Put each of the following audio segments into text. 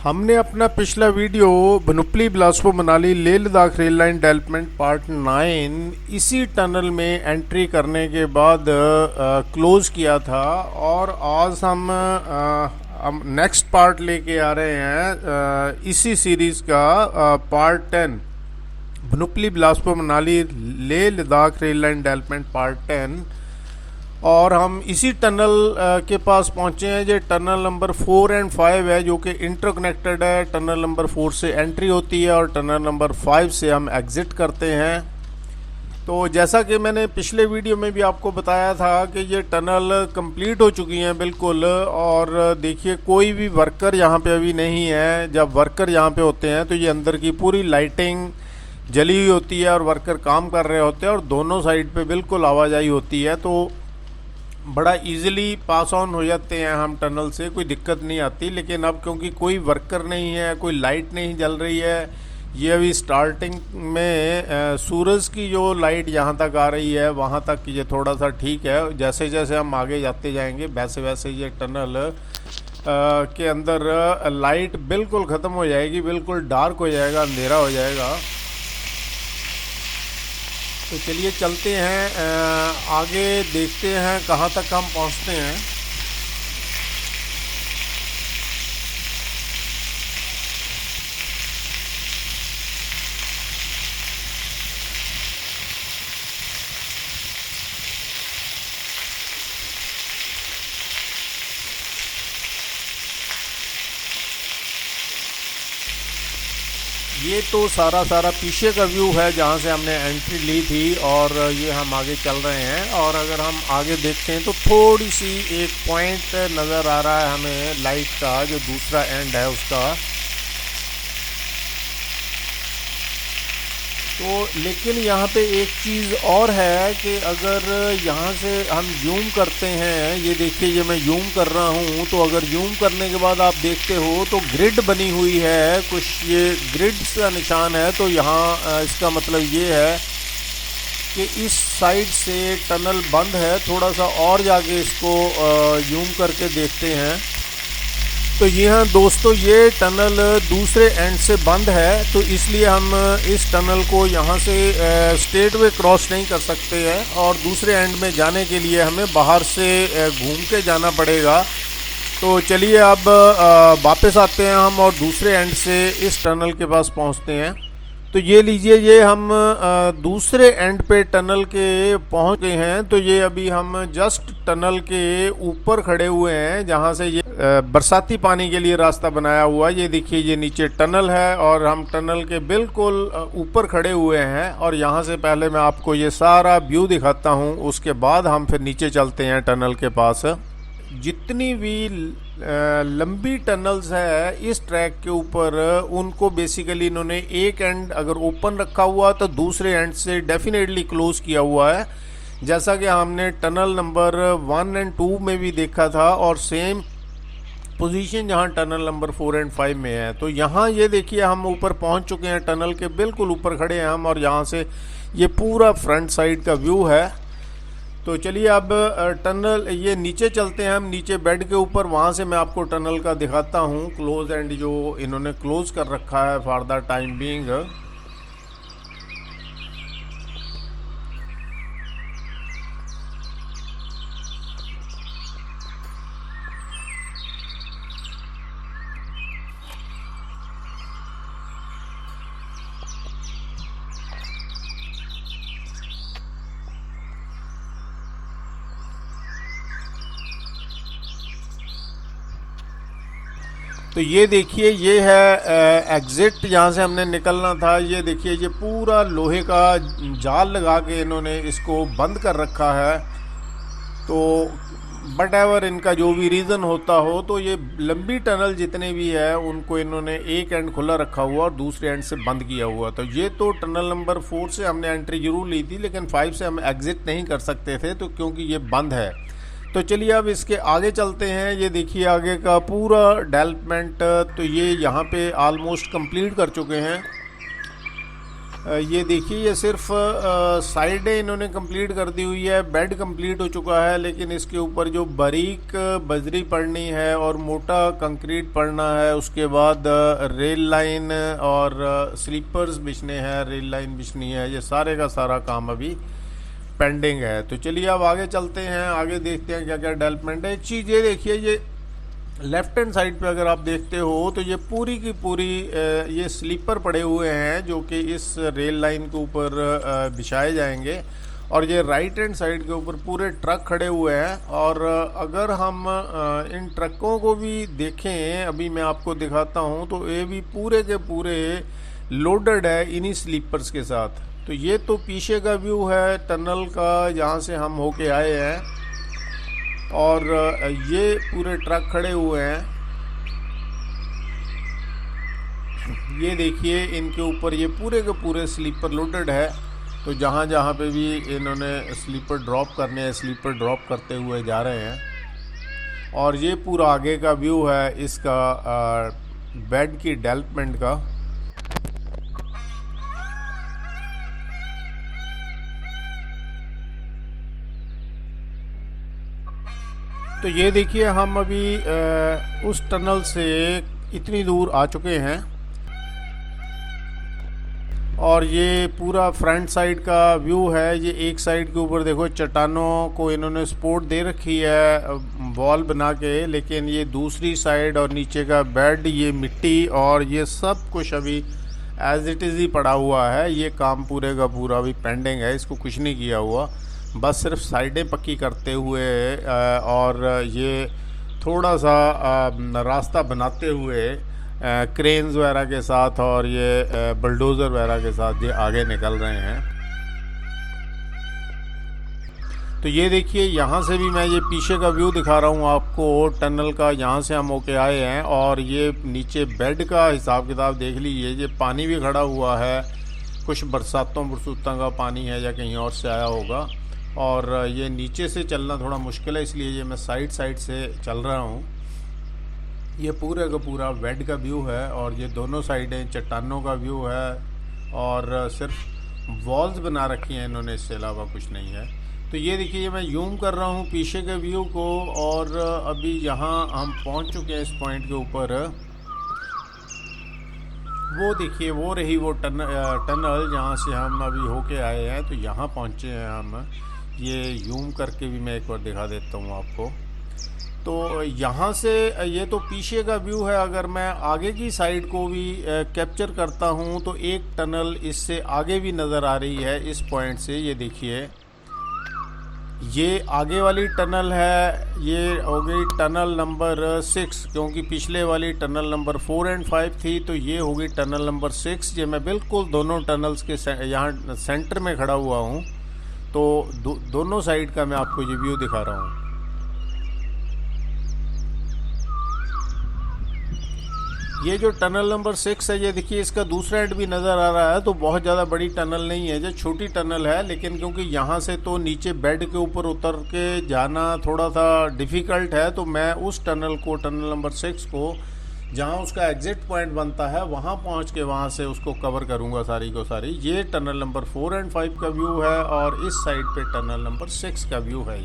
हमने अपना पिछला video Bhanupli Bilaspur Manali Leh Ladakh rail line development part 9 इसी टनल में एंट्री करने के बाद क्लोज़ किया था। और आज हम नेक्स्ट पार्ट लेके आ रहे हैं इसी सीरीज़ का part 10 Bhanupali Bilaspur Manali Leh Ladakh rail line development part 10। और हम इसी टनल के पास पहुंचे हैं। ये टनल नंबर 4 एंड 5 है जो कि इंटरकनेक्टेड है। टनल नंबर 4 से एंट्री होती है और टनल नंबर 5 से हम एग्ज़िट करते हैं। तो जैसा कि मैंने पिछले वीडियो में भी आपको बताया था कि ये टनल कंप्लीट हो चुकी हैं बिल्कुल। और देखिए कोई भी वर्कर यहाँ पे अभी नहीं है। जब वर्कर यहाँ पे होते हैं तो ये अंदर की पूरी लाइटिंग जली हुई होती है और वर्कर काम कर रहे होते हैं और दोनों साइड पे बिल्कुल आवाजाही होती है। तो बड़ा इजीली पास ऑन हो जाते हैं हम टनल से, कोई दिक्कत नहीं आती। लेकिन अब क्योंकि कोई वर्कर नहीं है, कोई लाइट नहीं जल रही है, ये अभी स्टार्टिंग में सूरज की जो लाइट यहाँ तक आ रही है वहाँ तक ये थोड़ा सा ठीक है। जैसे जैसे हम आगे जाते जाएंगे वैसे वैसे ये टनल के अंदर लाइट बिल्कुल ख़त्म हो जाएगी, बिल्कुल डार्क हो जाएगा, अंधेरा हो जाएगा। तो चलिए चलते हैं आगे, देखते हैं कहाँ तक हम पहुँचते हैं। ये तो सारा पीछे का व्यू है जहाँ से हमने एंट्री ली थी और ये हम आगे चल रहे हैं। और अगर हम आगे देखते हैं तो थोड़ी सी एक पॉइंट नज़र आ रहा है हमें लाइट का, जो दूसरा एंड है उसका। तो लेकिन यहाँ पे एक चीज़ और है कि अगर यहाँ से हम जूम करते हैं, ये देखिए ये मैं जूम कर रहा हूँ, तो अगर जूम करने के बाद आप देखते हो तो ग्रिड बनी हुई है कुछ, ये ग्रिड का निशान है। तो यहाँ इसका मतलब ये है कि इस साइड से टनल बंद है। थोड़ा सा और जाके इसको जूम करके देखते हैं तो ये हाँ दोस्तों, ये टनल दूसरे एंड से बंद है। तो इसलिए हम इस टनल को यहाँ से स्ट्रेट वे क्रॉस नहीं कर सकते हैं और दूसरे एंड में जाने के लिए हमें बाहर से घूम के जाना पड़ेगा। तो चलिए अब वापस आते हैं हम और दूसरे एंड से इस टनल के पास पहुँचते हैं। तो ये लीजिए, ये हम दूसरे एंड पे टनल के पहुंच गए हैं। तो ये अभी हम जस्ट टनल के ऊपर खड़े हुए हैं जहां से ये बरसाती पानी के लिए रास्ता बनाया हुआ। ये देखिए ये नीचे टनल है और हम टनल के बिल्कुल ऊपर खड़े हुए हैं। और यहां से पहले मैं आपको ये सारा व्यू दिखाता हूं, उसके बाद हम फिर नीचे चलते हैं टनल के पास। जितनी भी लंबी टनल्स है इस ट्रैक के ऊपर, उनको बेसिकली इन्होंने एक एंड अगर ओपन रखा हुआ तो दूसरे एंड से डेफिनेटली क्लोज किया हुआ है, जैसा कि हमने टनल नंबर 1 एंड 2 में भी देखा था। और सेम पोजीशन जहां टनल नंबर 4 एंड 5 में है। तो यहाँ ये देखिए हम ऊपर पहुंच चुके हैं, टनल के बिल्कुल ऊपर खड़े हैं हम और यहाँ से ये पूरा फ्रंट साइड का व्यू है। तो चलिए अब टनल ये नीचे चलते हैं हम, नीचे बेड के ऊपर, वहाँ से मैं आपको टनल का दिखाता हूँ क्लोज एंड जो इन्होंने क्लोज कर रखा है फॉर द टाइम बीइंग। तो ये देखिए ये है एग्ज़िट, यहाँ से हमने निकलना था। ये देखिए ये पूरा लोहे का जाल लगा के इन्होंने इसको बंद कर रखा है। तो बट एवर इनका जो भी रीज़न होता हो, तो ये लंबी टनल जितने भी है उनको इन्होंने एक एंड खुला रखा हुआ और दूसरे एंड से बंद किया हुआ। तो ये तो टनल नंबर 4 से हमने एंट्री जरूर ली थी, लेकिन 5 से हम एग्ज़िट नहीं कर सकते थे तो क्योंकि ये बंद है। तो चलिए अब इसके आगे चलते हैं। ये देखिए आगे का पूरा डेवलपमेंट, तो ये यहाँ पे ऑलमोस्ट कंप्लीट कर चुके हैं। ये देखिए, ये सिर्फ साइडें इन्होंने कंप्लीट कर दी हुई है, बेड कंप्लीट हो चुका है, लेकिन इसके ऊपर जो बारीक बजरी पड़नी है और मोटा कंक्रीट पड़ना है, उसके बाद रेल लाइन और स्लीपर्स बिछने हैं, रेल लाइन बिछनी है, ये सारे का सारा काम अभी पेंडिंग है। तो चलिए अब आगे चलते हैं, आगे देखते हैं क्या क्या डेवलपमेंट है। एक चीज़ ये देखिए, ये लेफ्ट हैंड साइड पे अगर आप देखते हो तो ये पूरी की पूरी ये स्लीपर पड़े हुए हैं जो कि इस रेल लाइन के ऊपर बिछाए जाएंगे, और ये राइट हैंड साइड के ऊपर पूरे ट्रक खड़े हुए हैं। और अगर हम इन ट्रकों को भी देखें, अभी मैं आपको दिखाता हूँ, तो ये भी पूरे के पूरे लोडेड है इन्हीं स्लीपर्स के साथ। तो ये तो पीछे का व्यू है टनल का, जहाँ से हम होके आए हैं, और ये पूरे ट्रक खड़े हुए हैं। ये देखिए, इनके ऊपर ये पूरे के पूरे स्लीपर लोडेड है। तो जहाँ जहाँ पे भी इन्होंने स्लीपर ड्रॉप करने हैं, स्लीपर ड्रॉप करते हुए जा रहे हैं। और ये पूरा आगे का व्यू है इसका बेड की डेवलपमेंट का। तो ये देखिए, हम अभी उस टनल से इतनी दूर आ चुके हैं, और ये पूरा फ्रंट साइड का व्यू है। ये एक साइड के ऊपर देखो, चट्टानों को इन्होंने सपोर्ट दे रखी है वॉल बना के, लेकिन ये दूसरी साइड और नीचे का बेड, ये मिट्टी और ये सब कुछ अभी एज इट इज़ ही पड़ा हुआ है। ये काम पूरे का पूरा अभी पेंडिंग है, इसको कुछ नहीं किया हुआ, बस सिर्फ साइडें पक्की करते हुए और ये थोड़ा सा रास्ता बनाते हुए क्रेन्स वगैरह के साथ और ये बुलडोज़र वगैरह के साथ ये आगे निकल रहे हैं। तो ये देखिए, यहाँ से भी मैं ये पीछे का व्यू दिखा रहा हूँ आपको टनल का, यहाँ से हम होके आए हैं। और ये नीचे बेड का हिसाब किताब देख लीजिए, ये पानी भी खड़ा हुआ है, कुछ बरसातों का पानी है या कहीं और से आया होगा। और ये नीचे से चलना थोड़ा मुश्किल है, इसलिए ये मैं साइड से चल रहा हूँ। ये पूरे का पूरा बेड का व्यू है, और ये दोनों साइडें चट्टानों का व्यू है, और सिर्फ वॉल्स बना रखी हैं इन्होंने, इससे अलावा कुछ नहीं है। तो ये देखिए, मैं यूम कर रहा हूँ पीछे के व्यू को, और अभी यहाँ हम पहुँच चुके हैं इस पॉइंट के ऊपर। वो देखिए, वो रही वो टनल जहाँ से हम अभी होके आए हैं। तो यहाँ पहुँचे हैं हम, ये यूम करके भी मैं एक बार दिखा देता हूँ आपको। तो यहाँ से ये तो पीछे का व्यू है। अगर मैं आगे की साइड को भी कैप्चर करता हूँ तो एक टनल इससे आगे भी नज़र आ रही है इस पॉइंट से। ये देखिए, ये आगे वाली टनल है, ये हो गई टनल नंबर 6, क्योंकि पिछले वाली टनल नंबर 4 और 5 थी, तो ये हो गई टनल नंबर 6। ये मैं बिल्कुल दोनों टनल्स के यहाँ सेंटर में खड़ा हुआ हूँ। तो दोनों साइड का मैं आपको ये व्यू दिखा रहा हूँ। ये जो टनल नंबर 6 है, ये देखिए, इसका दूसरा एंड भी नज़र आ रहा है। तो बहुत ज़्यादा बड़ी टनल नहीं है, जो छोटी टनल है, लेकिन क्योंकि यहाँ से तो नीचे बेड के ऊपर उतर के जाना थोड़ा सा डिफ़िकल्ट है, तो मैं उस टनल को, टनल नंबर 6 को, जहाँ उसका एग्जिट पॉइंट बनता है, वहाँ पहुँच के वहाँ से उसको कवर करूँगा सारी को सारी। ये टनल नंबर 4 और 5 का व्यू है, और इस साइड पे टनल नंबर 6 का व्यू है।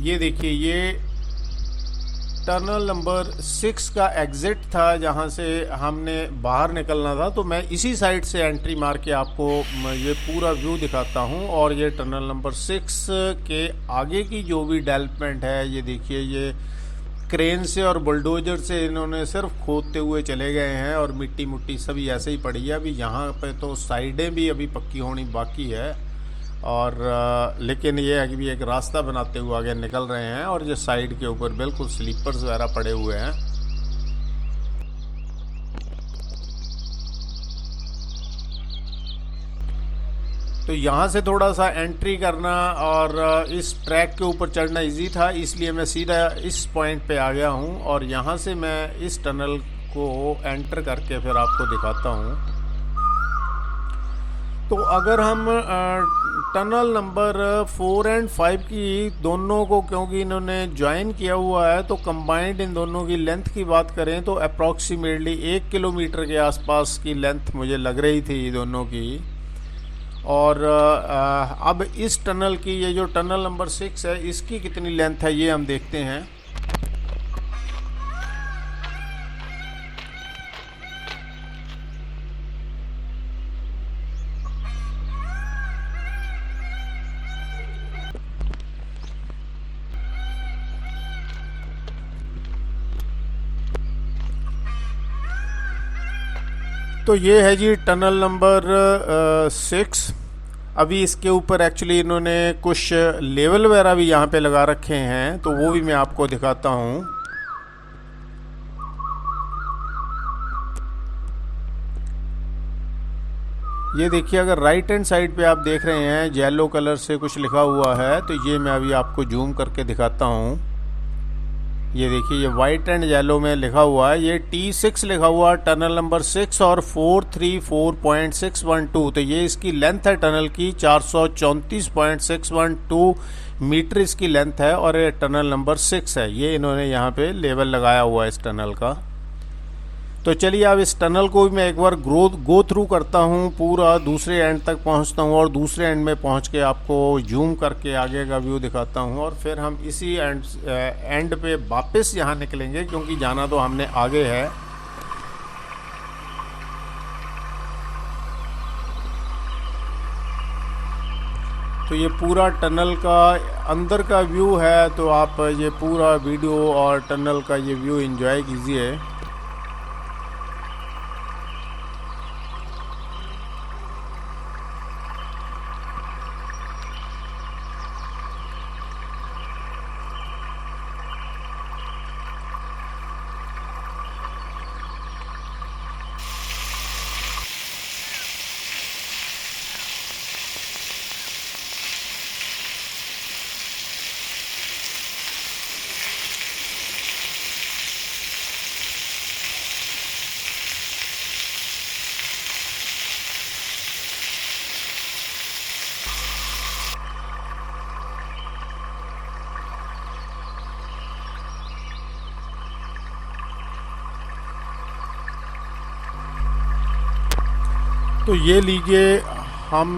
ये देखिए, ये टनल नंबर 6 का एग्ज़िट था, जहाँ से हमने बाहर निकलना था। तो मैं इसी साइड से एंट्री मार के आपको ये पूरा व्यू दिखाता हूँ। और ये टनल नंबर 6 के आगे की जो भी डेवलपमेंट है, ये देखिए, ये क्रेन से और बुलडोजर से इन्होंने सिर्फ खोदते हुए चले गए हैं, और मिट्टी मुट्टी सभी ऐसे ही पड़ी है। अभी यहाँ पे तो साइडें भी अभी पक्की होनी बाकी है, और लेकिन ये अभी एक रास्ता बनाते हुए आगे निकल रहे हैं। और ये साइड के ऊपर बिल्कुल स्लीपर्स वगैरह पड़े हुए हैं। तो यहाँ से थोड़ा सा एंट्री करना और इस ट्रैक के ऊपर चढ़ना इजी था, इसलिए मैं सीधा इस पॉइंट पे आ गया हूँ। और यहाँ से मैं इस टनल को एंटर करके फिर आपको दिखाता हूँ। तो अगर हम टनल नंबर 4 एंड 5 की दोनों को क्योंकि इन्होंने ज्वाइन किया हुआ है तो कंबाइंड इन दोनों की लेंथ की बात करें तो अप्रॉक्सीमेटली 1 किलोमीटर के आसपास की लेंथ मुझे लग रही थी दोनों की। और अब इस टनल की, ये जो टनल नंबर 6 है, इसकी कितनी लेंथ है ये हम देखते हैं। तो ये है जी टनल नंबर 6। अभी इसके ऊपर एक्चुअली इन्होंने कुछ लेवल वगैरह भी यहाँ पे लगा रखे हैं, तो वो भी मैं आपको दिखाता हूँ। ये देखिए, अगर राइट हैंड साइड पे आप देख रहे हैं येलो कलर से कुछ लिखा हुआ है, तो ये मैं अभी आपको जूम करके दिखाता हूँ। ये देखिए, ये वाइट एंड येलो में लिखा हुआ है, ये T6 लिखा हुआ है, टनल नंबर 6 और 434.612। तो ये इसकी लेंथ है टनल की 434.612 मीटर इसकी लेंथ है, और ये टनल नंबर 6 है। ये इन्होंने यहाँ पे लेवल लगाया हुआ है इस टनल का। तो चलिए अब इस टनल को भी मैं एक बार गो थ्रू करता हूँ, पूरा दूसरे एंड तक पहुँचता हूँ और दूसरे एंड में पहुँच के आपको जूम करके आगे का व्यू दिखाता हूँ, और फिर हम इसी एंड पे वापस यहाँ निकलेंगे, क्योंकि जाना तो हमने आगे है। तो ये पूरा टनल का अंदर का व्यू है, तो आप ये पूरा वीडियो और टनल का ये व्यू एंजॉय कीजिए। तो ये लीजिए, हम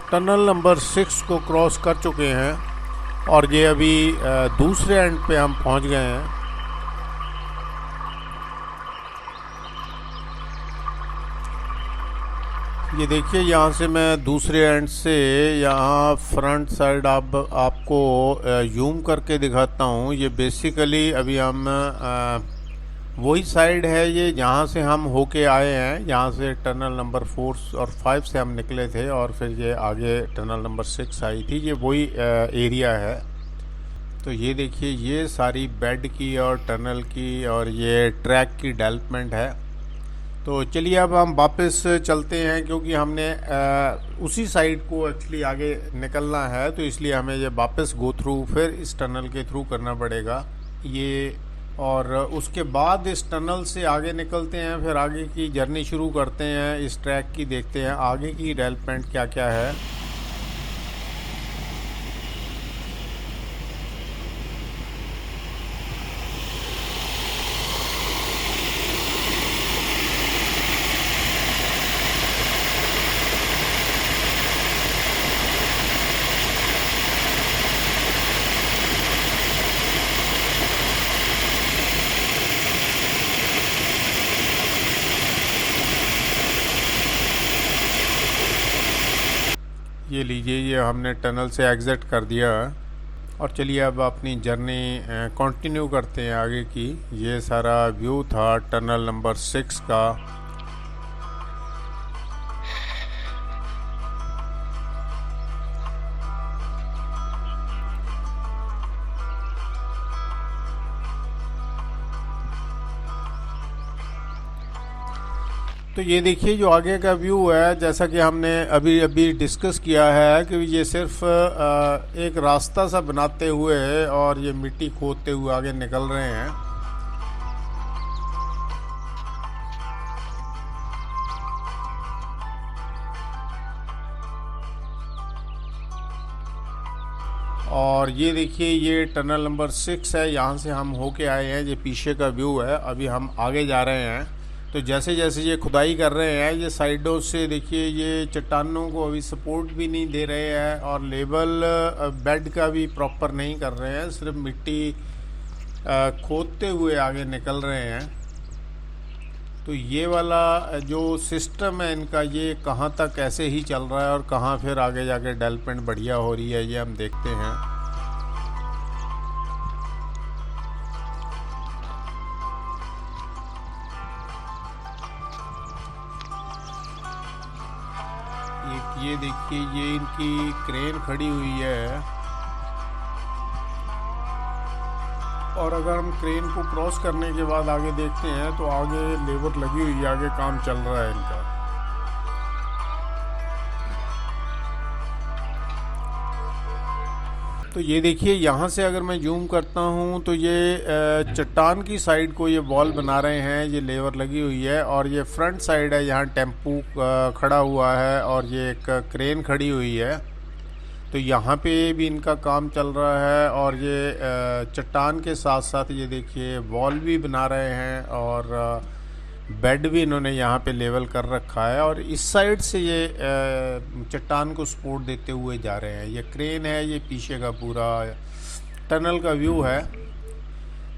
टनल नंबर 6 को क्रॉस कर चुके हैं, और ये अभी दूसरे एंड पे हम पहुंच गए हैं। ये देखिए, यहाँ से मैं दूसरे एंड से यहाँ फ्रंट साइड आपको जूम करके दिखाता हूँ। ये बेसिकली अभी हम वही साइड है ये जहाँ से हम होके आए हैं, यहाँ से टनल नंबर 4 और 5 से हम निकले थे, और फिर ये आगे टनल नंबर 6 आई थी। ये वही एरिया है। तो ये देखिए, ये सारी बेड की और टनल की और ये ट्रैक की डेवलपमेंट है। तो चलिए अब हम वापस चलते हैं, क्योंकि हमने उसी साइड को एक्चुअली आगे निकलना है, तो इसलिए हमें ये वापस गो थ्रू फिर इस टनल के थ्रू करना पड़ेगा ये। और उसके बाद इस टनल से आगे निकलते हैं, फिर आगे की जर्नी शुरू करते हैं, इस ट्रैक की देखते हैं आगे की डेवलपमेंट क्या क्या है। ये लीजिए, ये हमने टनल से एग्ज़िट कर दिया, और चलिए अब अपनी जर्नी कंटिन्यू करते हैं आगे की। ये सारा व्यू था टनल नंबर 6 का। तो ये देखिए, जो आगे का व्यू है, जैसा कि हमने अभी अभी डिस्कस किया है कि ये सिर्फ एक रास्ता सा बनाते हुए है और ये मिट्टी खोदते हुए आगे निकल रहे हैं। और ये देखिए ये टनल नंबर 6 है, यहाँ से हम होके आए हैं। ये पीछे का व्यू है। अभी हम आगे जा रहे हैं। तो जैसे जैसे ये खुदाई कर रहे हैं, ये साइडों से देखिए ये चट्टानों को अभी सपोर्ट भी नहीं दे रहे हैं और लेवल बेड का भी प्रॉपर नहीं कर रहे हैं, सिर्फ मिट्टी खोदते हुए आगे निकल रहे हैं। तो ये वाला जो सिस्टम है इनका, ये कहाँ तक ऐसे ही चल रहा है और कहाँ फिर आगे जाके डेवलपमेंट बढ़िया हो रही है, ये हम देखते हैं। ये देखिए ये इनकी क्रेन खड़ी हुई है और अगर हम क्रेन को क्रॉस करने के बाद आगे देखते हैं तो आगे लेबर लगी हुई है, आगे काम चल रहा है इनका। तो ये देखिए यहाँ से अगर मैं जूम करता हूँ तो ये चट्टान की साइड को ये वॉल बना रहे हैं, ये लेबर लगी हुई है। और ये फ्रंट साइड है, यहाँ टेम्पू खड़ा हुआ है और ये एक क्रेन खड़ी हुई है। तो यहाँ पे भी इनका काम चल रहा है और ये चट्टान के साथ साथ ये देखिए वॉल भी बना रहे हैं और बेड भी इन्होंने यहाँ पे लेवल कर रखा है। और इस साइड से ये चट्टान को सपोर्ट देते हुए जा रहे हैं। ये क्रेन है, ये पीछे का पूरा टनल का व्यू है।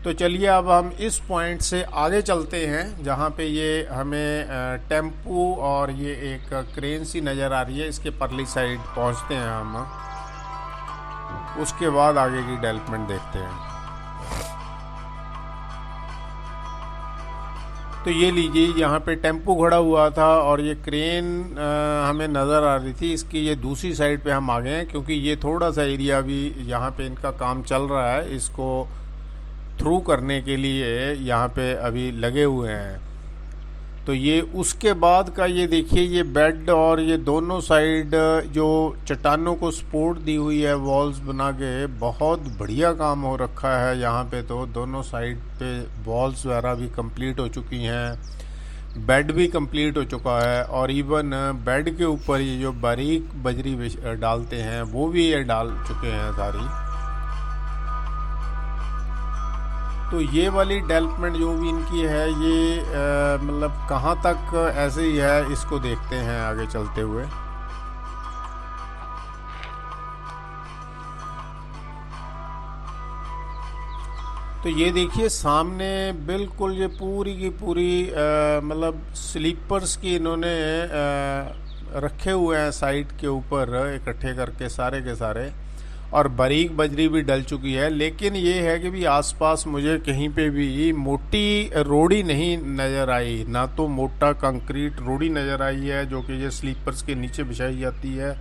तो चलिए अब हम इस पॉइंट से आगे चलते हैं जहाँ पे ये हमें टेम्पू और ये एक क्रेन सी नज़र आ रही है, इसके परली साइड पहुँचते हैं हम। उसके बाद आगे की डेवलपमेंट देखते हैं। तो ये लीजिए यहाँ पे टेम्पू खड़ा हुआ था और ये क्रेन हमें नज़र आ रही थी। इसकी ये दूसरी साइड पे हम आ गए हैं क्योंकि ये थोड़ा सा एरिया भी यहाँ पे इनका काम चल रहा है, इसको थ्रू करने के लिए यहाँ पे अभी लगे हुए हैं। तो ये उसके बाद का ये देखिए ये बेड और ये दोनों साइड जो चट्टानों को सपोर्ट दी हुई है वॉल्स बना के, बहुत बढ़िया काम हो रखा है यहाँ पे। तो दोनों साइड पे वॉल्स वगैरह भी कंप्लीट हो चुकी हैं, बेड भी कंप्लीट हो चुका है और इवन बेड के ऊपर ये जो बारीक बजरी डालते हैं वो भी ये डाल चुके हैं सारी। तो ये वाली डेवलपमेंट जो भी इनकी है ये मतलब कहाँ तक ऐसे ही है, इसको देखते हैं आगे चलते हुए। तो ये देखिए सामने बिल्कुल ये पूरी की पूरी मतलब स्लीपर्स की इन्होंने रखे हुए हैं साइड के ऊपर इकट्ठे करके सारे के सारे, और बारीक बजरी भी डल चुकी है। लेकिन ये है कि भी आसपास मुझे कहीं पे भी मोटी रोड़ी नहीं नज़र आई, ना तो मोटा कंक्रीट रोड़ी नज़र आई है जो कि ये स्लीपर्स के नीचे बिछाई जाती है,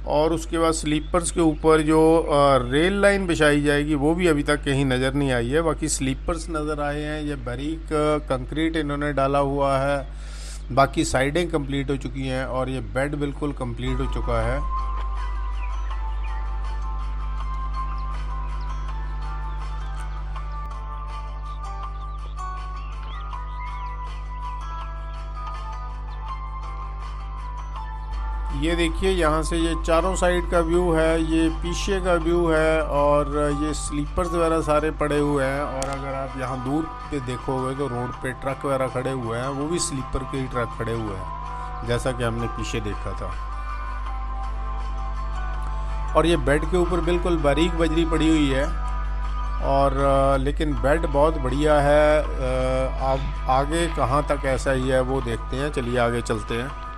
और उसके बाद स्लीपर्स के ऊपर जो रेल लाइन बिछाई जाएगी वो भी अभी तक कहीं नज़र नहीं आई है। बाकी स्लीपर्स नज़र आए हैं, ये बारीक कंक्रीट इन्होंने डाला हुआ है, बाकी साइडें कंप्लीट हो चुकी हैं और ये बेड बिल्कुल कंप्लीट हो चुका है। ये देखिए यहाँ से ये चारों साइड का व्यू है, ये पीछे का व्यू है और ये स्लीपर्स वगैरह सारे पड़े हुए हैं। और अगर आप यहाँ दूर पे देखोगे तो रोड पे ट्रक वगैरह खड़े हुए हैं, वो भी स्लीपर के ही ट्रक खड़े हुए हैं जैसा कि हमने पीछे देखा था। और ये बेड के ऊपर बिल्कुल बारीक बजरी पड़ी हुई है और लेकिन बेड बहुत बढ़िया है। अब आगे कहाँ तक ऐसा ही है वो देखते हैं, चलिए आगे चलते हैं।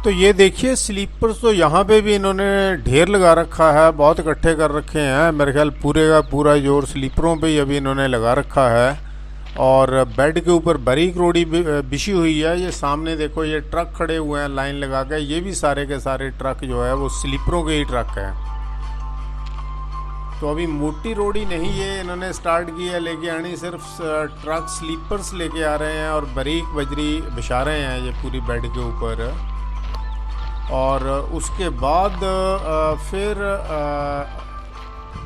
तो ये देखिए स्लीपर्स तो यहाँ पे भी इन्होंने ढेर लगा रखा है, बहुत इकट्ठे कर रखे हैं। मेरे ख्याल पूरे का पूरा जोर स्लीपरों पे ही अभी इन्होंने लगा रखा है। और बेड के ऊपर बारीक रोड़ी बिछी हुई है। ये सामने देखो ये ट्रक खड़े हुए हैं लाइन लगा के, ये भी सारे के सारे ट्रक जो है वो स्लीपरों के ही ट्रक हैं। तो अभी मोटी रोड़ी नहीं ये इन्होंने स्टार्ट की है लेके आनी, सिर्फ ट्रक स्लीपर्स लेके आ रहे हैं और बारीक बजरी बिछा रहे हैं ये पूरी बेड के ऊपर। और उसके बाद फिर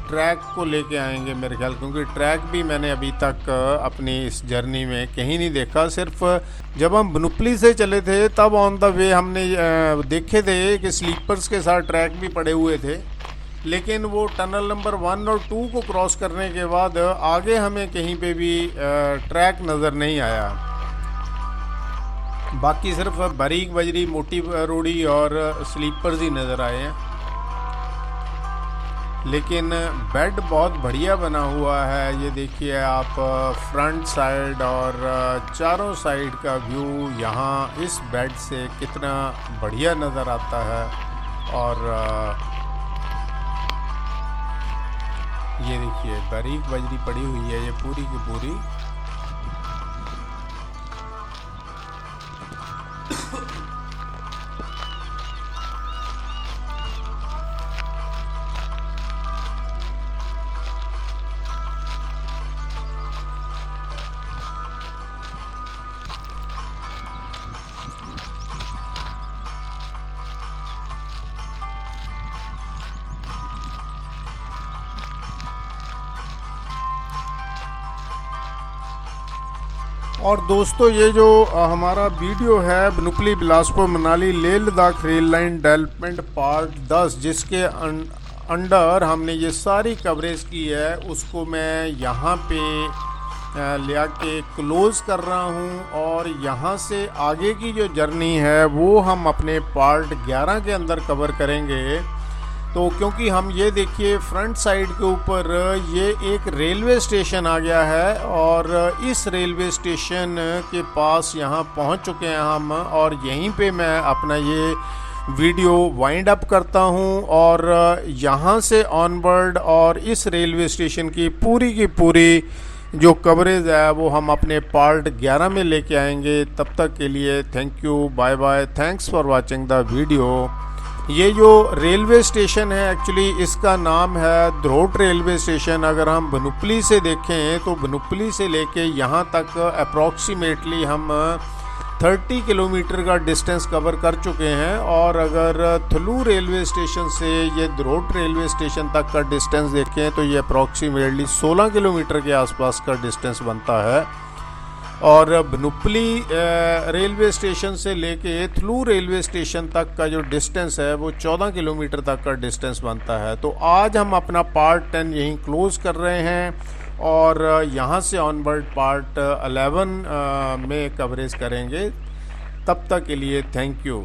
ट्रैक को लेके आएंगे मेरे ख्याल, क्योंकि ट्रैक भी मैंने अभी तक अपनी इस जर्नी में कहीं नहीं देखा। सिर्फ जब हम बनूपली से चले थे तब ऑन द वे हमने देखे थे कि स्लीपर्स के साथ ट्रैक भी पड़े हुए थे, लेकिन वो टनल नंबर 1 और 2 को क्रॉस करने के बाद आगे हमें कहीं पे भी ट्रैक नज़र नहीं आया। बाकी सिर्फ बारीक बजरी, मोटी रोड़ी और स्लीपर्स ही नज़र आए हैं। लेकिन बेड बहुत बढ़िया बना हुआ है। ये देखिए आप, फ्रंट साइड और चारों साइड का व्यू यहाँ इस बेड से कितना बढ़िया नज़र आता है। और ये देखिए बारीक बजरी पड़ी हुई है ये पूरी की पूरी। और दोस्तों ये जो हमारा वीडियो है Bhanupali Bilaspur Manali Leh Ladakh rail line development part 10, जिसके अंडर हमने ये सारी कवरेज की है, उसको मैं यहाँ पे ले के क्लोज़ कर रहा हूँ। और यहाँ से आगे की जो जर्नी है वो हम अपने पार्ट 11 के अंदर कवर करेंगे। तो क्योंकि हम ये देखिए फ्रंट साइड के ऊपर ये एक रेलवे स्टेशन आ गया है और इस रेलवे स्टेशन के पास यहाँ पहुँच चुके हैं हम, और यहीं पे मैं अपना ये वीडियो वाइंड अप करता हूँ। और यहाँ से ऑनवर्ड और इस रेलवे स्टेशन की पूरी जो कवरेज है वो हम अपने पार्ट 11 में लेके आएंगे। तब तक के लिए thank you, bye bye, thanks for watching the video. ये जो रेलवे स्टेशन है एक्चुअली इसका नाम है द्रोट रेलवे स्टेशन। अगर हम बनूपली से देखें तो बनूपली से लेके यहाँ तक अप्रॉक्सीमेटली हम 30 किलोमीटर का डिस्टेंस कवर कर चुके हैं। और अगर थलू रेलवे स्टेशन से ये द्रोट रेलवे स्टेशन तक का डिस्टेंस देखें तो ये अप्रॉक्सीमेटली 16 किलोमीटर के आसपास का डिस्टेंस बनता है। और बनूपली रेलवे स्टेशन से लेके थलू रेलवे स्टेशन तक का जो डिस्टेंस है वो 14 किलोमीटर तक का डिस्टेंस बनता है। तो आज हम अपना पार्ट 10 यहीं क्लोज़ कर रहे हैं और यहाँ से ऑनवर्ड पार्ट 11 में कवरेज करेंगे। तब तक के लिए थैंक यू।